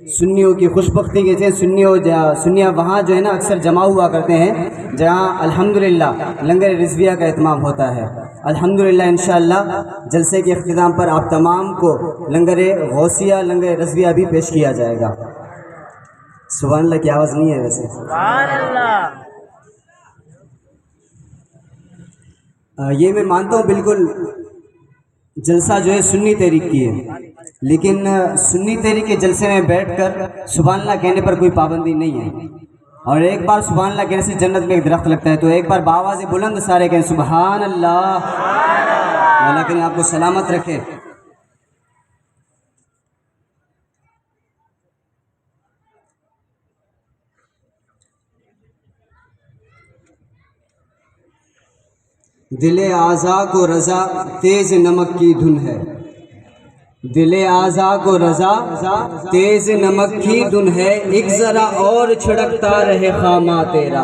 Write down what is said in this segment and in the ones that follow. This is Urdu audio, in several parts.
سنیوں کی خوش بختی کے سے سنیاں وہاں جو ہے نا اکثر جمع ہوا کرتے ہیں جہاں الحمدللہ لنگر رضویہ کا اہتمام ہوتا ہے۔ الحمدللہ انشاءاللہ جلسے کے اختتام پر آپ تمام کو لنگر غوثیہ لنگر رضویہ بھی پیش کیا جائے گا۔ سبحان اللہ کی آواز نہیں ہے ویسے۔ سبحان اللہ۔ یہ میں مانتا ہوں بالکل جلسہ جو ہے سنی تحریک کی ہے، لیکن سنی تحریک کے جلسے میں بیٹھ کر سبحان اللہ کہنے پر کوئی پابندی نہیں ہے، اور ایک بار سبحان اللہ کہنے سے جنت میں ایک درخت لگتا ہے، تو ایک بار بآواز بلند سارے کہیں سبحان اللہ۔ اللہ کریں آپ کو سلامت رکھے۔ دل اعضاء کو رضا تیز نمک کی دھن ہے، دل اعضاء کو رضا تیز نمک کی دھن ہے، ایک ذرا اور چھڑکتا رہے خامہ تیرا،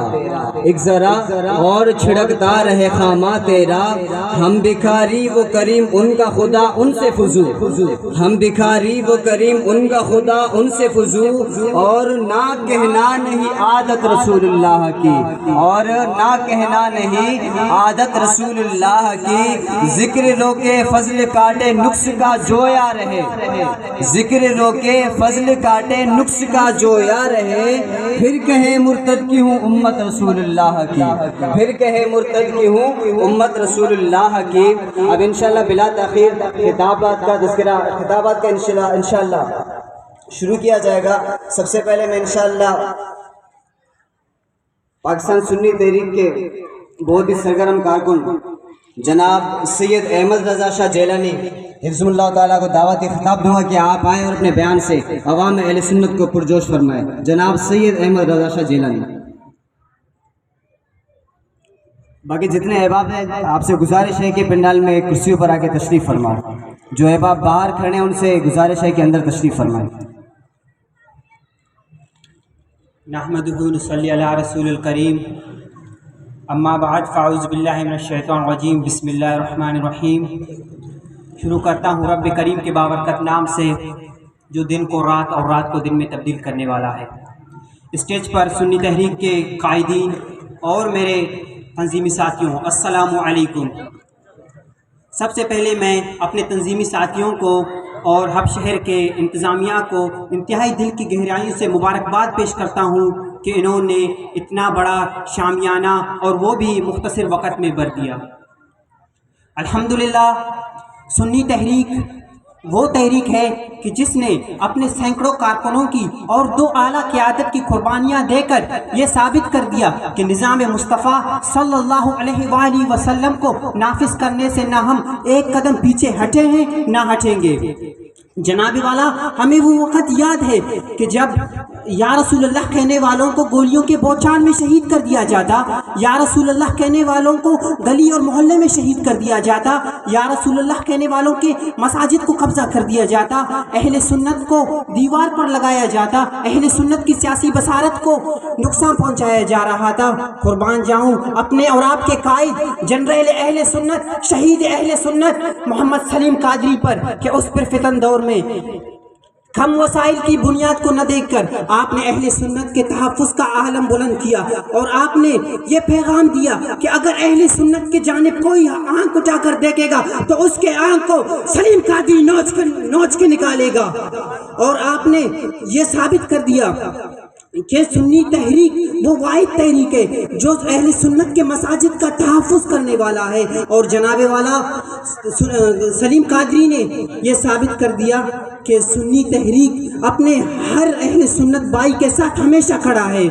ایک ذرا اور چھڑکتا رہے خامہ تیرا، ہم بھکاری وہ کریم ان کا خدا ان سے فزو، ہم بھکاری وہ کریم ان کا خدا ان سے فزو، اور نہ کہنا نہیں عادت رسول اللہ کی، اور نہ کہنا نہیں عادت رسول اللہ کی، ذکر رو کے فضل کاٹے نقص کا جویا رہے، ذکر رو کے فضل کاٹے نقص کا جویا رہے، پھر کہیں مرتد کی ہوں امت رسول اللہ کی، پھر کہیں مرتد کی ہوں امت رسول اللہ کی۔ اب انشاءاللہ بلا تاخیر خطابات کا تذکرہ، خطابات کا انشاءاللہ شروع کیا جائے گا۔ سب سے پہلے میں انشاءاللہ پاکستان سنی تحریک کے بہت ہی سرگرم کارکن جناب سید احمد رضا شاہ جیلانی حفظہ اللہ تعالیٰ کو دعوت خطاب دوں گا کہ آپ آئیں اور اپنے بیان سے عوام اہل سنت کو پرجوش فرمائیں۔ جناب سید احمد رضا شاہ جیلانی۔ باقی جتنے احباب ہیں آپ سے گزارش ہے کہ پنڈال میں کرسیوں پر آ کے تشریف فرمائیں، جو احباب باہر کھڑے ہیں ان سے گزارش ہے کہ اندر تشریف فرمائیں۔ نحمدہ نصلی علی رسول الکریم، اما بعد فاعوذ باللہ من الشیطان الرجیم، بسم اللہ الرحمن الرحیم۔ شروع کرتا ہوں رب کریم کے بابرکت نام سے جو دن کو رات اور رات کو دن میں تبدیل کرنے والا ہے۔ اسٹیج پر سنی تحریک کے قائدین اور میرے تنظیمی ساتھیوں، السلام علیکم۔ سب سے پہلے میں اپنے تنظیمی ساتھیوں کو اور ہب شہر کے انتظامیہ کو انتہائی دل کی گہرائیوں سے مبارکباد پیش کرتا ہوں کہ انہوں نے اتنا بڑا شامیانہ اور وہ بھی مختصر وقت میں بھر دیا۔ الحمدللہ سنی تحریک وہ تحریک ہے کہ جس نے اپنے سینکڑوں کارکنوں کی اور 2 اعلیٰ قیادت کی قربانیاں دے کر یہ ثابت کر دیا کہ نظام مصطفیٰ صلی اللہ علیہ وآلہ وسلم کو نافذ کرنے سے نہ ہم ایک قدم پیچھے ہٹے ہیں نہ ہٹیں گے۔ جناب والا ہمیں وہ وقت یاد ہے کہ جب یا رسول اللہ کہنے والوں کو گولیوں کے بوچھان میں شہید کر دیا جاتا، یا رسول اللہ کہنے والوں کو گلی اور محلے میں شہید کر دیا جاتا، یا رسول اللہ کہنے والوں کے مساجد کو قبضہ کر دیا جاتا، اہل سنت کو دیوار پر لگایا جاتا، اہل سنت کی سیاسی بصارت کو نقصان پہنچایا جا رہا تھا۔ قربان جاؤں اپنے اور آپ کے قائد جنرل اہل سنت شہید اہل سنت محمد سلیم قادری پر کہ اس پر فتن دور میں کم وسائل کی بنیاد کو نہ دیکھ کر آپ نے اہل سنت کے تحفظ کا عالم بلند کیا، اور آپ نے یہ پیغام دیا کہ اگر اہل سنت کے جانب کوئی آنکھ اٹھا کر دیکھے گا تو اس کے آنکھ کو سلیم قادری نوچ کے نکالے گا، اور آپ نے یہ ثابت کر دیا کہ سنی تحریک وہ واحد تحریک ہے جو اہل سنت کے مساجد کا تحفظ کرنے والا ہے، اور جناب والا سلیم قادری نے یہ ثابت کر دیا کہ سنی تحریک اپنے ہر اہل سنت بھائی کے ساتھ ہمیشہ کھڑا ہے۔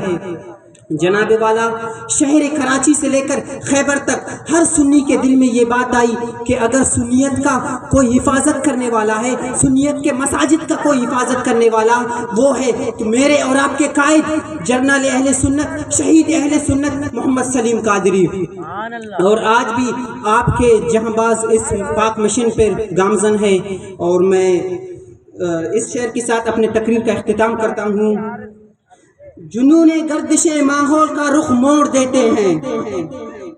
جناب والا شہر کراچی سے لے کر خیبر تک ہر سنی کے دل میں یہ بات آئی کہ اگر سنیت کا کوئی حفاظت کرنے والا ہے، سنیت کے مساجد کا کوئی حفاظت کرنے والا وہ ہے کہ میرے اور آپ کے قائد جنرل اہل سنت شہید اہل سنت محمد سلیم قادری۔ اور آج بھی آپ کے جہاں باز اس پاک مشن پر گامزن ہے، اور میں اس شعر کے ساتھ اپنے تقریر کا اختتام کرتا ہوں۔ جنون گردش ماحول کا رخ موڑ دیتے ہیں،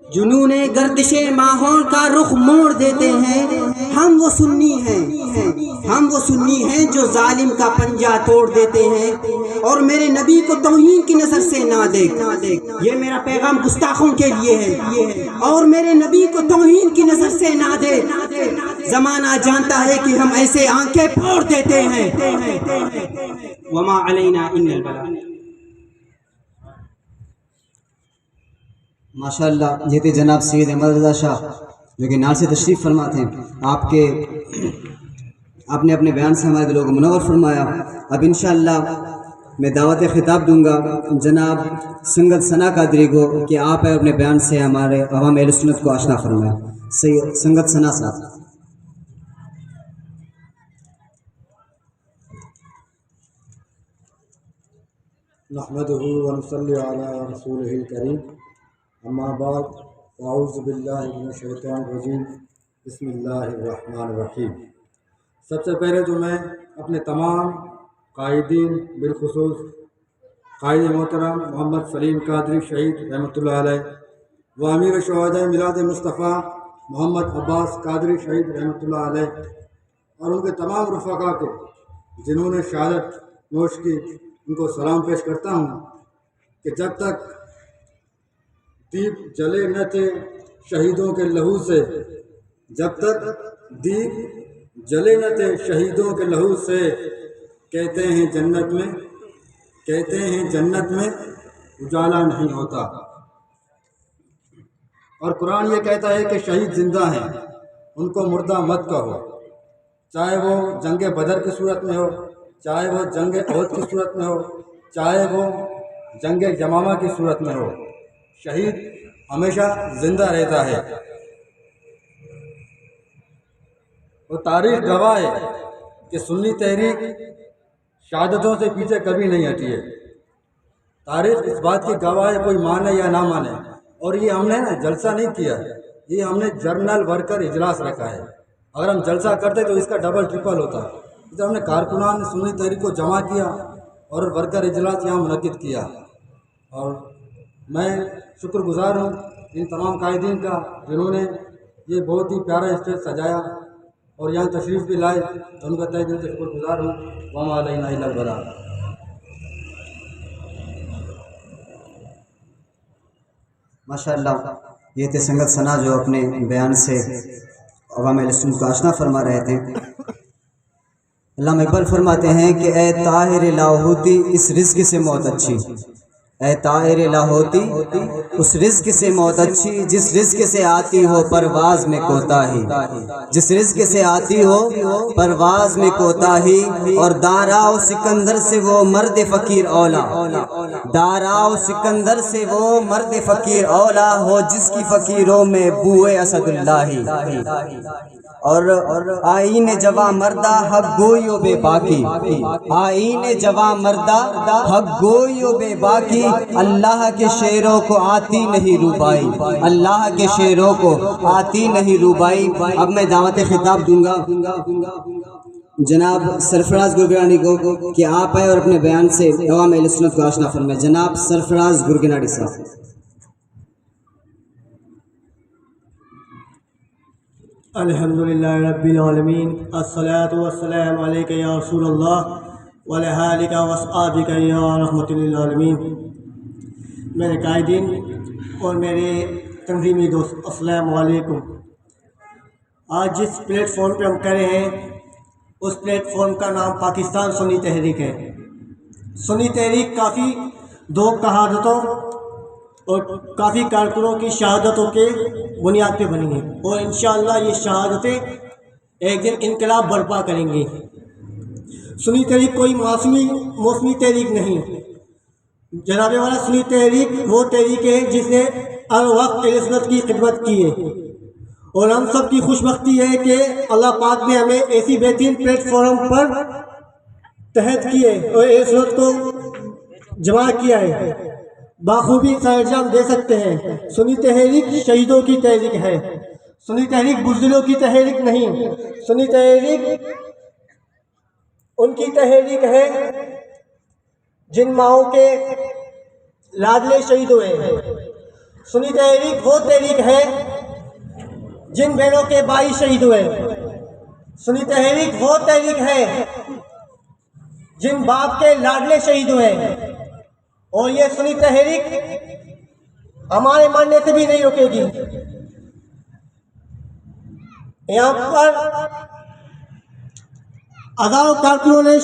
جنون گردش ماحول کا رخ موڑ دیتے ہیں، ہم وہ سنی ہیں جو ظالم کا پنجہ توڑ دیتے ہیں، اور میرے نبی کو توہین کی نظر سے نہ دیکھ۔ یہ میرا پیغام گستاخوں کے لیے ہے، اور میرے نبی کو توہین کی نظر سے نہ دیکھ۔ زمانہ جانتا ہے کہ ہم ایسے آنکھیں پھوڑ دیتے ہیں۔ وما علینا الا البلاغ۔ ماشاءاللہ یہ تھے جناب سید احمد رضا شاہ جو کہ نار سے تشریف فرما تھے۔ آپ نے اپنے بیان سے ہمارے دلوں کو منور فرمایا۔ اب انشاءاللہ میں دعوت خطاب دوں گا جناب سنگت ثنا قادری کو کہ آپ اپنے بیان سے ہمارے عوام اہل سنت کو آشنا فرمائیں۔ سنگت ثنا صاحب۔ نحمدہ ونصلی علی رسولہ الکریم، اما بعد، اعوذ باللہ من الشیطان الرجیم، بسم اللہ الرحمن الرحیم۔ سب سے پہلے تو میں اپنے تمام قائدین، بالخصوص قائد محترم محمد سلیم قادری شہید رحمۃ اللہ علیہ و امیر شہداء میلاد مصطفیٰ محمد عباس قادری شہید رحمۃ اللہ علیہ اور ان کے تمام رفقا کو جنہوں نے شہادت نوش کی، ان کو سلام پیش کرتا ہوں کہ جب تک دیپ جلے نہ تھے شہیدوں کے لہو سے، جب تک دیپ جلے نہ تھے شہیدوں کے لہو سے، کہتے ہیں جنت میں اجالا نہیں ہوتا۔ اور قرآن یہ کہتا ہے کہ شہید زندہ ہیں، ان کو مردہ مت کہو، چاہے وہ جنگ بدر کی صورت میں ہو، چاہے وہ جنگ احد کی صورت میں ہو، چاہے وہ جنگ یمامہ کی صورت میں ہو، شہید ہمیشہ زندہ رہتا ہے۔ وہ تاریخ گواہ ہے کہ سنی تحریک شہادتوں سے پیچھے کبھی نہیں ہٹی ہے۔ تاریخ اس بات کی گواہ ہے، کوئی مانے یا نہ مانے۔ اور یہ ہم نے جلسہ نہیں کیا، یہ ہم نے جرنل ورکر اجلاس رکھا ہے۔ اگر ہم جلسہ کرتے تو اس کا ڈبل ٹرپل ہوتا۔ جب ہم نے کارکنان سنی تحریک کو جمع کیا اور ورکر اجلاس یہاں منعقد کیا، اور میں شکر گزار ہوں ان تمام قائدین کا جنہوں نے یہ بہت ہی پیارا اسٹیج سجایا اور یہاں تشریف بھی لائے، تو ان کا تہ دل سے شکر گزار ہوں۔ وما علینا الا البلاغ۔ ماشاءاللہ یہ تھے سنگت ثنا جو اپنے بیان سے عوام اہل سنت کو آشنا فرما رہے تھے۔ علامہ اقبال فرماتے ہیں کہ اے طاہر لاہوتی اس رزق سے موت اچھی، اے طاہر لاہوتی اس رزق سے موت اچھی، جس رزق سے آتی ہو پرواز میں کوتاہی، جس رزق سے آتی ہو پرواز میں کوتاہی، اور داراؤ سکندر سے وہ مرد فقیر اولا، داراؤ سکندر سے وہ مرد فقیر اولا ہو جس کی فقیروں میں بوئے اسد اللہ، اور آئین جواں مردہ حق گوئی و بے باکی، آئین جواں مردہ حق گوئی و بے باکی، اللہ کے شعروں کو آتی نہیں روبائی، اللہ کے شعروں کو آتی نہیں روبائی۔ اب میں دعوت خطاب دوں گا جناب سرفراز گرگناڑی کو کہ آپ آئے اور اپنے بیان سے عوام اہل سنت کو آشنا فرمائیں۔ جناب سرفراز گرگناڑی صاحب۔ الحمدللہ رب العالمین، الصلاة والسلام علیکہ یا رسول اللہ وعلی آلک واصحابک یا رحمۃ للعالمین۔ میرے قائدین اور میرے تنظیمی دوست، السلام علیکم۔ آج جس پلیٹ فارم پہ ہم کھڑے ہیں اس پلیٹ فارم کا نام پاکستان سنی تحریک ہے۔ سنی تحریک کافی دو شہادتوں اور کافی کارکنوں کی شہادتوں کے بنیاد پہ بنی ہیں، اور انشاءاللہ یہ شہادتیں ایک دن انقلاب برپا کریں گی۔ سنی تحریک کوئی موسمی تحریک نہیں، جناب والا سنی تحریک وہ تحریک ہے جس نے ہر وقت اہل سنت کی خدمت کی ہے، اور ہم سب کی خوش بختی ہے کہ اللہ پاک نے ہمیں ایسی بہترین پلیٹ فارم پر تحت کیے اور اہل سنت کو جمع کیا ہے، بخوبی سر انجام دے سکتے ہیں۔ سنی تحریک شہیدوں کی تحریک ہے، سنی تحریک بزدلوں کی تحریک نہیں، سنی تحریک ان کی تحریک ہے جن ماؤں کے لاڈلے شہید ہوئے ہیں۔ سنی تحریک وہ تحریک ہے جن بہنوں کے بھائی شہید ہوئے. سنی تحریک وہ تحریک ہے جن باپ کے لاڈلے شہید ہوئے. اور یہ سنی تحریک ہمارے مرنے سے بھی نہیں رکے گی. یہاں پر ہزاروں کارکنوں نے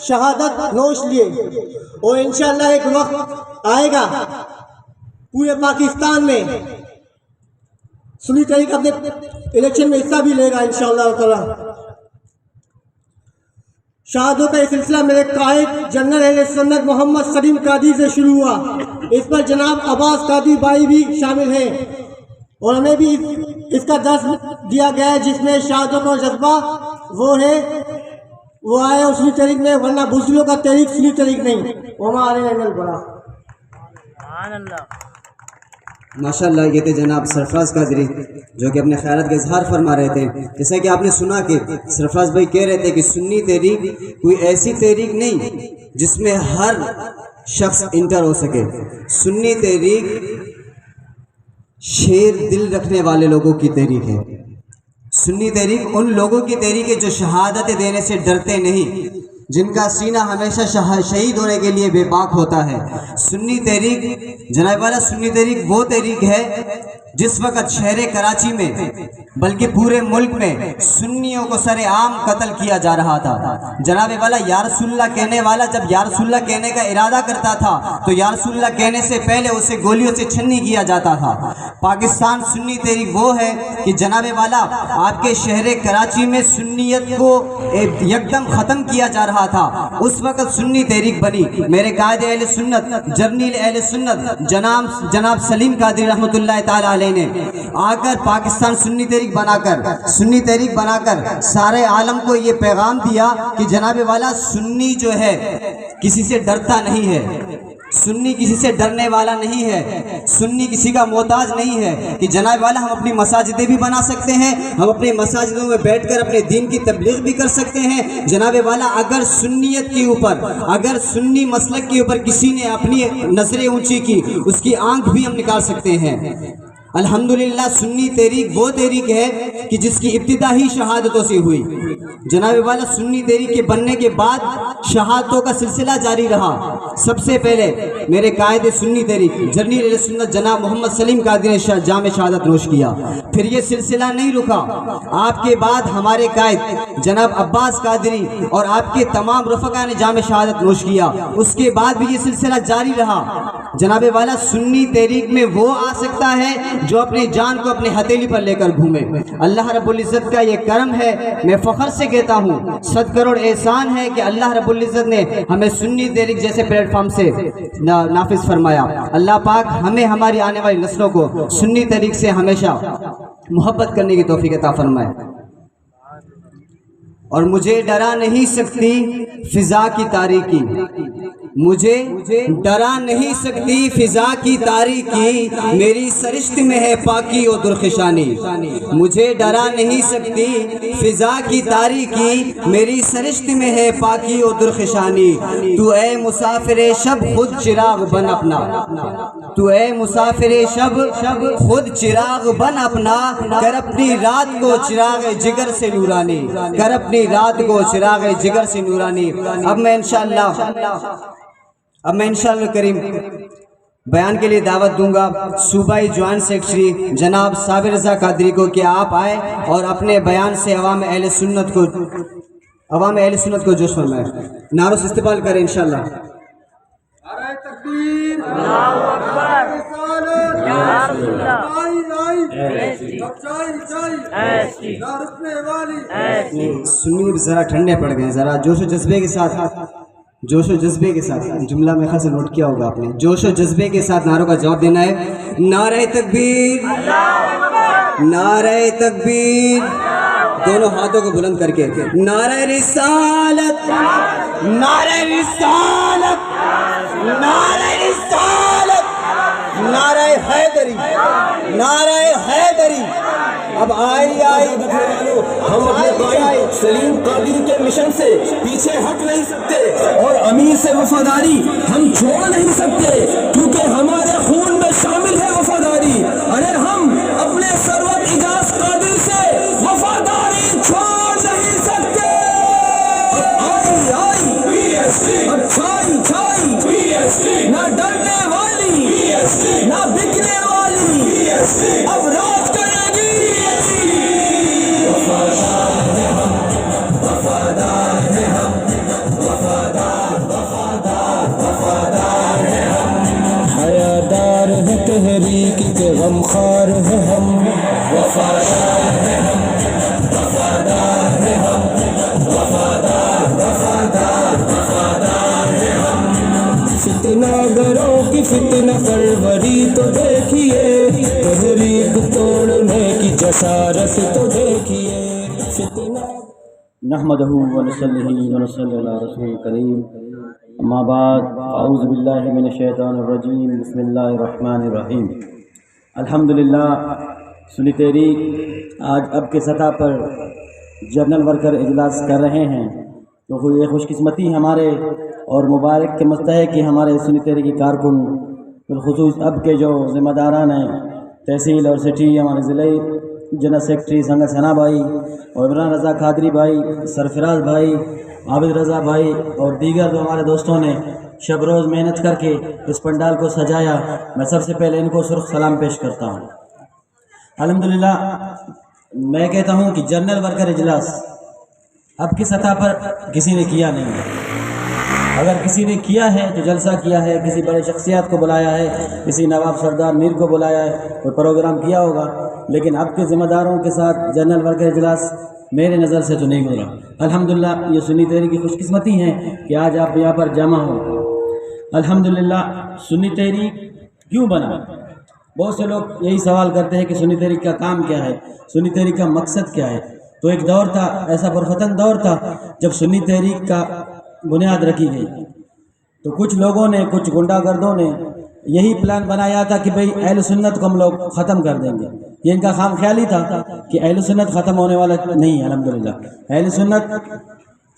شہادت نوش لیے اور انشاءاللہ ایک وقت آئے گا پورے پاکستان میں سنی تحریک اپنے الیکشن میں حصہ بھی لے گا انشاءاللہ تعالی. شہادتوں کا یہ سلسلہ میرے قائد جنرل اہل سنت محمد سلیم قادری سے شروع ہوا. اس پر جناب عباس قادری بھائی بھی شامل ہیں اور ہمیں بھی اس کا درس دیا گیا ہے جس میں شہادتوں کا جذبہ وہ آئے اور سنی تحریک میں، ورنہ بزدلوں کا تحریک سنی تحریک نہیں. وما علینا الا البلاغ. ماشاء اللہ. یہ تھے جناب سرفراز قادری جو کہ اپنے خیالات کا اظہار فرما رہے تھے. جیسا کہ آپ نے سنا کہ سرفراز بھائی کہہ رہے تھے کہ سنی تحریک کوئی ایسی تحریک نہیں جس میں ہر شخص انٹر ہو سکے. سنی تحریک شیر دل رکھنے والے لوگوں کی تحریک ہے. سنی تحریک ان لوگوں کی تحریک ہے جو شہادت دینے سے ڈرتے نہیں، جن کا سینہ ہمیشہ شہید ہونے کے لیے بے باک ہوتا ہے. سنی تحریک جناب والا سنی تحریک وہ تحریک ہے جس وقت شہر کراچی میں بلکہ پورے ملک میں سنیوں کو سر عام قتل کیا جا رہا تھا. جناب والا یا رسول اللہ کہنے والا جب یا رسول اللہ کہنے کا ارادہ کرتا تھا تو یا رسول اللہ کہنے سے پہلے اسے گولیوں سے چھنی کیا جاتا تھا. پاکستان سنی تحریک وہ ہے کہ جناب والا آپ کے شہر کراچی میں سنیت کو یکدم ختم کیا جا رہا تھا. اس وقت سنی تحریک بنی. میرے قائد اہل سنت جرنیل اہل سنت جناب سلیم قادری رحمۃ اللہ تعالی علیہ نے آ کر پاکستان سنی تحریک بنا کر سارے عالم کو یہ پیغام دیا کہ جناب والا سنی جو ہے کسی سے ڈرتا نہیں ہے، سنی کسی سے ڈرنے والا نہیں ہے، سنی کسی کا محتاج نہیں ہے. کہ جناب والا ہم اپنی مساجدیں بھی بنا سکتے ہیں، ہم اپنی مساجدوں میں بیٹھ کر اپنے دین کی تبلیغ بھی کر سکتے ہیں. جناب والا اگر سنیت کے اوپر، اگر سنی مسلک کے اوپر کسی نے اپنی نظریں اونچی کی، اس کی آنکھ بھی ہم نکال سکتے ہیں. الحمدللہ سنی تحریک وہ تحریک ہے کہ جس کی ابتدا ہی شہادتوں سے ہوئی. جناب والا سنی تحریک کے بننے کے بعد شہادتوں کا سلسلہ جاری رہا. سب سے پہلے میرے قائد سنی تحریک جرنیل اہل سنت جناب محمد سلیم قادری نے جام شہادت نوش کیا. پھر یہ سلسلہ نہیں رکا. آپ کے بعد ہمارے قائد جناب عباس قادری اور آپ کے تمام رفقا نے جام شہادت نوش کیا. اس کے بعد بھی یہ سلسلہ جاری رہا. جناب والا سنی تحریک میں وہ آ سکتا ہے جو اپنی جان کو اپنی ہتھیلی پر لے کر گھومے. اللہ رب العزت کا یہ کرم ہے، میں فخر سے کہتا ہوں 100 کروڑ احسان ہے کہ اللہ رب العزت نے ہمیں سنی تحریک جیسے پلیٹ فارم سے نافذ فرمایا. اللہ پاک ہمیں ہماری آنے والی نسلوں کو سنی تحریک سے ہمیشہ محبت کرنے کی توفیق عطا فرمائے. اور مجھے ڈرا نہیں سکتی فضا کی تاریکی، مجھے ڈرا نہیں سکتی فضا کی تاریکی، میری سرشت میں ہے پاکی و درخشانی. مجھے ڈرا نہیں سکتی فضا کی تاریکی، میری سرشت میں ہے پاکی و درخشانی. تو اے مسافر شب خود چراغ بن اپنا، تو اے مسافر شب خود چراغ بن اپنا، کر اپنی رات کو چراغ جگر سے نورانی، کر اپنی رات کو چراغ جگر سے نورانی. اب میں انشاءاللہ کریم بیان کے لیے دعوت دوں گا صوبائی جوائنٹ سیکرٹری جناب صابر رضا قادری کو کہ آپ آئے اور اپنے بیان سے عوام اہل سنت کو جوش فرمائے. نعروں سے استقبال کریں انشاءاللہ. سنی ذرا ٹھنڈے پڑ گئے، ذرا جوش و جذبے کے ساتھ جملہ میں خاص نوٹ کیا ہوگا آپ نے. جوش و جذبے کے ساتھ نعروں کا جواب دینا ہے. نعرہ تکبیر، نعرہ تکبیر، دونوں ہاتھوں کو بلند کر کے. نعرہ رسالت، نعرہ رسالت، نعرہ رسالت، نعرہ حیدری، نعرہ حیدری. اب آئی ہم اپنے بھائی سلیم قادری کے مشن سے پیچھے ہٹ نہیں سکتے اور امیر سے وفاداری ہم چھوڑ نہیں سکتے، کیونکہ ہمارے خون میں شامل ہے وفاداری. تحریک کے غمخوار ہیں ہم، وفادار ہیں ہم، وفادار ہیں ہم، وفادار وفادار وفادار ہیں ہم۔ فتنہ گروں کی فتنہ پروری تو دیکھیے، تحریک توڑنے کی جسارت تو دیکھیے۔ فتنہ نحمدہ ونصلی ونصلی علی رسول کریم، اما بعد، اعوذ باللہ من الشیطان الرجیم، بسم اللہ الرحمن الرحیم۔ الحمدللہ سنی تحریک آج اب کے سطح پر جنرل ورکر اجلاس کر رہے ہیں، تو یہ خوش قسمتی ہمارے اور مبارک کے مستحق کہ ہمارے سنی تحریک کی کارکن بالخصوص اب کے جو ذمہ داران ہیں تحصیل اور سٹی، ہمارے ضلعی جنرل سیکرٹری سنگت ثنا بھائی اور عمران رضا قادری بھائی، سرفراز بھائی، عابد رضا بھائی اور دیگر جو ہمارے دوستوں نے شب روز محنت کر کے اس پنڈال کو سجایا، میں سب سے پہلے ان کو سرخ سلام پیش کرتا ہوں۔ الحمدللہ میں کہتا ہوں کہ جنرل ورکر اجلاس اب کی سطح پر کسی نے کیا نہیں ہے۔ اگر کسی نے کیا ہے تو جلسہ کیا ہے، کسی بڑے شخصیات کو بلایا ہے، کسی نواب سردار میر کو بلایا ہے، کوئی پروگرام کیا ہوگا، لیکن اب کے ذمہ داروں کے ساتھ جنرل ورکر اجلاس میرے نظر سے تو نہیں ہو رہا۔ الحمدللہ یہ سنی تحریک کی خوش قسمتی ہے کہ آج آپ یہاں پر جمع ہو۔ الحمدللہ سنی تحریک کیوں بنا؟ بہت سے لوگ یہی سوال کرتے ہیں کہ سنی تحریک کا کام کیا ہے، سنی تحریک کا مقصد کیا ہے۔ تو ایک دور تھا، ایسا پرفتن دور تھا جب سنی تحریک کا بنیاد رکھی گئی، تو کچھ لوگوں نے، کچھ غنڈہ گردوں نے یہی پلان بنایا تھا کہ بھئی اہل سنت کو ہم لوگ ختم کر دیں گے۔ یہ ان کا خام خیالی تھا کہ اہل سنت ختم ہونے والا نہیں ہے۔ الحمدللہ اہل سنت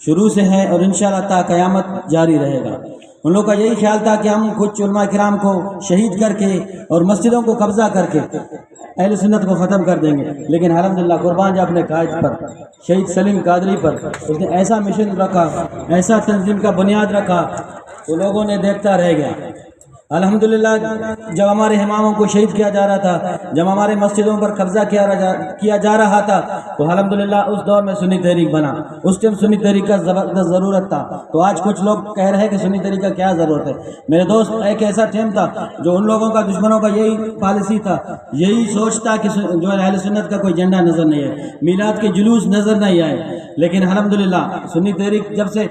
شروع سے ہے اور انشاءاللہ تا قیامت جاری رہے گا۔ ان لوگوں کا یہی خیال تھا کہ ہم کچھ علماء کرام کو شہید کر کے اور مسجدوں کو قبضہ کر کے اہل سنت کو ختم کر دیں گے، لیکن الحمدللہ قربان جا اپنے قائد پر، شہید سلیم قادری پر، اس نے ایسا مشن رکھا، ایسا تنظیم کا بنیاد رکھا، تو لوگوں نے دیکھتا رہ گیا۔ الحمدللہ جب ہمارے اماموں کو شہید کیا جا رہا تھا، جب ہمارے مسجدوں پر قبضہ کیا جا رہا تھا، تو الحمدللہ اس دور میں سنی تحریک بنا۔ اس ٹائم سنی تحریک کا زبردست ضرورت تھا۔ تو آج کچھ لوگ کہہ رہے ہیں کہ سنی تحریک کا کیا ضرورت ہے۔ میرے دوست، ایک ایسا ٹائم تھا جو ان لوگوں کا، دشمنوں کا یہی پالیسی تھا، یہی سوچ تھا کہ جو اہل سنت کا کوئی جھنڈا نظر نہیں ہے، میلاد کے جلوس نظر نہیں آئے، لیکن الحمدللہ سنی تحریک جب سے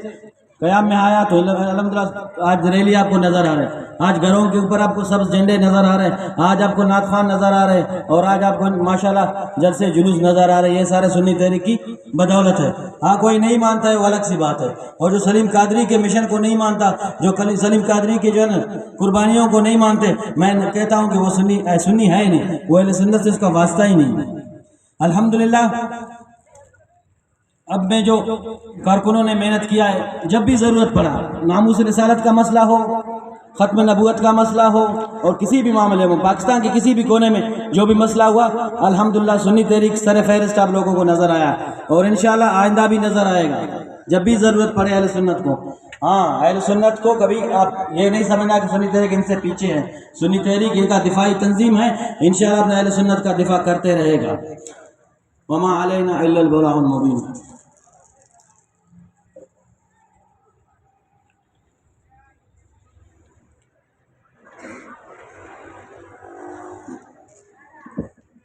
قیام میں آیا تو الحمدللہ آج ریلی آپ کو نظر آ رہے ہیں، آج گھروں کے اوپر آپ کو سبز جھنڈے نظر آ رہے ہیں، آج آپ کو نعت خوان نظر آ رہے ہیں، اور آج آپ کو ماشاءاللہ جلسے جلوس نظر آ رہے ہیں۔ یہ سارے سنی تحریک کی بدولت ہے۔ ہاں کوئی نہیں مانتا ہے وہ الگ سی بات ہے، اور جو سلیم قادری کے مشن کو نہیں مانتا، جو سلیم قادری کے جو ہے نا قربانیوں کو نہیں مانتے، میں کہتا ہوں کہ وہ سنی ہے ہی نہیں، وہ اہل سنت سے اس کا واسطہ ہی نہیں۔ الحمدللہ اب میں جو کارکنوں نے محنت کیا ہے، جب بھی ضرورت پڑا، ناموس رسالت کا مسئلہ ہو، ختم نبوت کا مسئلہ ہو، اور کسی بھی معاملے میں پاکستان کے کسی بھی کونے میں جو بھی مسئلہ ہوا، الحمدللہ سنی تحریک سر فہرست آپ لوگوں کو نظر آیا، اور انشاءاللہ آئندہ بھی نظر آئے گا جب بھی ضرورت پڑے اہل سنت کو۔ ہاں، اہل سنت کو کبھی آپ یہ نہیں سمجھنا کہ سنی تحریک ان سے پیچھے ہے۔ سنی تحریک ان کا دفاعی تنظیم ہے، انشاءاللہ اپنے اہل سنت کا دفاع کرتے رہے گا۔ وما علینا الا البلاغ المبین۔